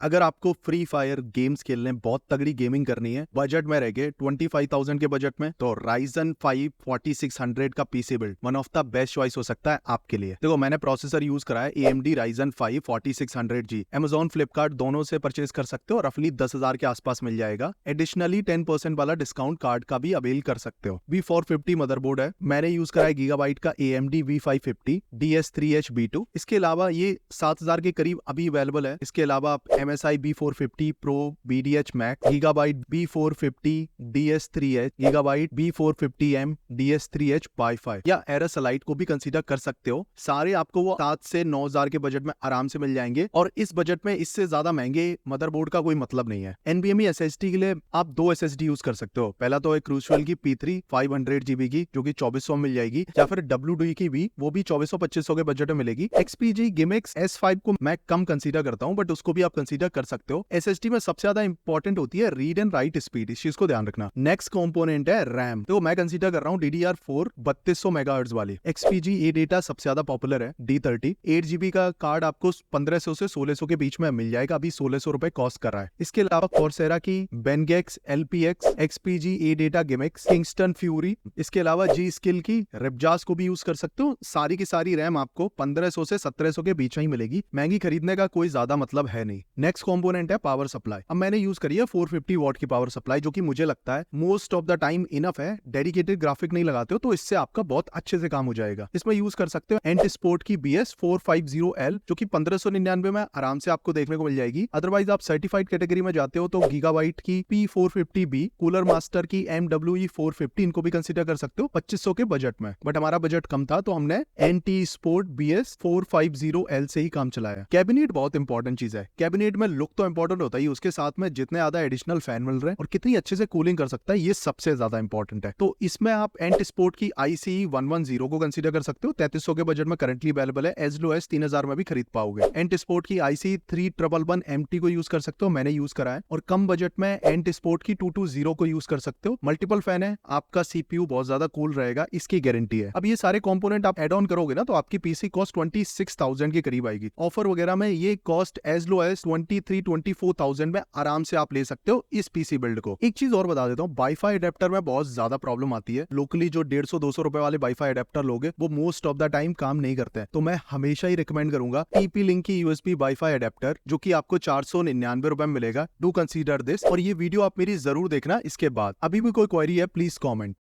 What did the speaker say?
अगर आपको free fire games खेलने बहुत तगड़ी गेमिंग करनी है, बजट में रह गए 25,000 के बजट में, तो Ryzen 5 4600 का PC build one of the best choice हो सकता है आपके लिए। देखो मैंने प्रोसेसर यूज करा है AMD Ryzen 5 4600G। Amazon Flipkart दोनों से परचेज कर सकते हो, रफली 10,000 के आसपास मिल जाएगा। एडिशनली 10% वाला डिस्काउंट कार्ड का भी अवेल कर सकते हो। V450 मदरबोर्ड है, मैंने यूज करा है गीगाबाइट का AMD V550 DS3H B2। इसके अलावा ये 7,000 के करीब अभी अवेलेबल है। इसके अलावा आप MSI B450 Pro BDH Max, gigabyte B450 DS3H, gigabyte B450M DS3H Wi-Fi या Ares Elite को भी कंसीडर कर सकते हो। सारे आपको वो 7 से 9,000 के बजट में आराम से मिल जाएंगे, और इस बजट में इससे ज्यादा महंगे मदरबोर्ड का कोई मतलब नहीं है। NVMe SSD के लिए आप 2 SSD यूज कर सकते हो। पहला तो है क्रूशियल की P3 500GB की, जो कि 2400 मिल जाएगी, या फिर WD की भी, वो भी 2400-2500 के बजट में मिलेगी। XPG Gimmicks S5 को मैं कम कंसीडर करता हूं, बट उसको भी आप कंसीडर कर सकते हो। SSD में सबसे ज्यादा इंपॉर्टेंट होती है रीड एंड राइट स्पीड, इस चीज को ध्यान रखना। नेक्स्ट कंपोनेंट है रैम, तो मैं कंसीडर कर रहा हूं DDR4 3200 मेगाहर्ट्ज वाली। XPG A-Data सबसे ज्यादा पॉपुलर है, D30 8GB का कार्ड आपको 1500 से 1600 के बीच में मिल जाएगा, अभी 1600 रुपए कॉस्ट कर रहा है। इसके अलावा Coursera की Bengex LPX XPG A-Data Gimmicks Kingston Fury, इसके अलावा G-Skill की Ripjaws को भी यूज कर सकते हो। सारी की सारी रैम आपको 1500 से 1700 के बीच में ही मिलेगी, महंगी खरीदने का कोई ज्यादा मतलब है नहीं। नेक्स्ट कंपोनेंट है पावर सप्लाई। अब मैंने यूज करी है 450 वॉट की पावर सप्लाई, जो कि मुझे लगता है most of the time enough है। डेडिकेटेड ग्राफिक नहीं लगाते हो तो इससे आपका बहुत अच्छे से काम हो जाएगा। इसमें यूज कर सकते हो एंट स्पोर्ट की BS450L, जो कि 1599 में आराम से आपको देखने को मिल जाएगी। अदरवाइज आप सर्टिफाइड कैटेगरी में जाते हो तो गीगाबाइट की P450B, कूलर मास्टर की MWE 450, इनको भी कंसीडर कर सकते हो 2500 के बजट में। बट हमारा बजट कम था तो हमने एंटी स्पोर्ट BS450L से ही काम चलाया। कैबिनेट बहुत इंपॉर्टेंट चीज है। कैबिनेट में लुक तो इंपॉर्टेंट होता ही, उसके साथ में जितने ज्यादा एडिशनल फैन मिल रहे हैं और कितनी अच्छे से कूलिंग कर सकता है, ये सबसे ज्यादा इंपॉर्टेंट है। तो इसमें आप एंट स्पोर्ट की ICE 110 को कंसीडर कर सकते हो। 3300 के बजट में करंटली अवेलेबल है, एज लो एज 3000 में भी खरीद पाओगे। एंट स्पोर्ट की ICE 3111MT को यूज कर सकते हो, मैंने यूज करा है। और कम बजट में एंट स्पोर्ट की 220 को यूज कर सकते हो। मल्टीपल फैन है, आपका CPU बहुत ज्यादा कूल रहेगा, इसकी गारंटी है। अब ये सारे कंपोनेंट आप एड ऑन करोगे ना, तो आपकी PC कॉस्ट 26,000 के करीब आएगी। ऑफर वगैरह में ये कॉस्ट एज लो एज 23-24,000 में आराम से आप ले सकते हो इस PC बिल्ड को। एक चीज और बता देता हूँ, वाईफाई अडेप्टर में बहुत ज्यादा प्रॉब्लम आती है। लोकली जो 150-200 रुपए वाले वाईफाई अडेप्टर लोगे, वो मोस्ट ऑफ द टाइम काम नहीं करते हैं। तो मैं हमेशा ही रिकमेंड करूंगा TP-Link की USB वाईफाई अडेप्टर, जो कि आपको 499 रुपए में मिलेगा। डू कंसीडर दिस, और ये वीडियो आप मेरी जरूर देखना इसके बाद। अभी भी कोई क्वेरी है प्लीज कॉमेंट।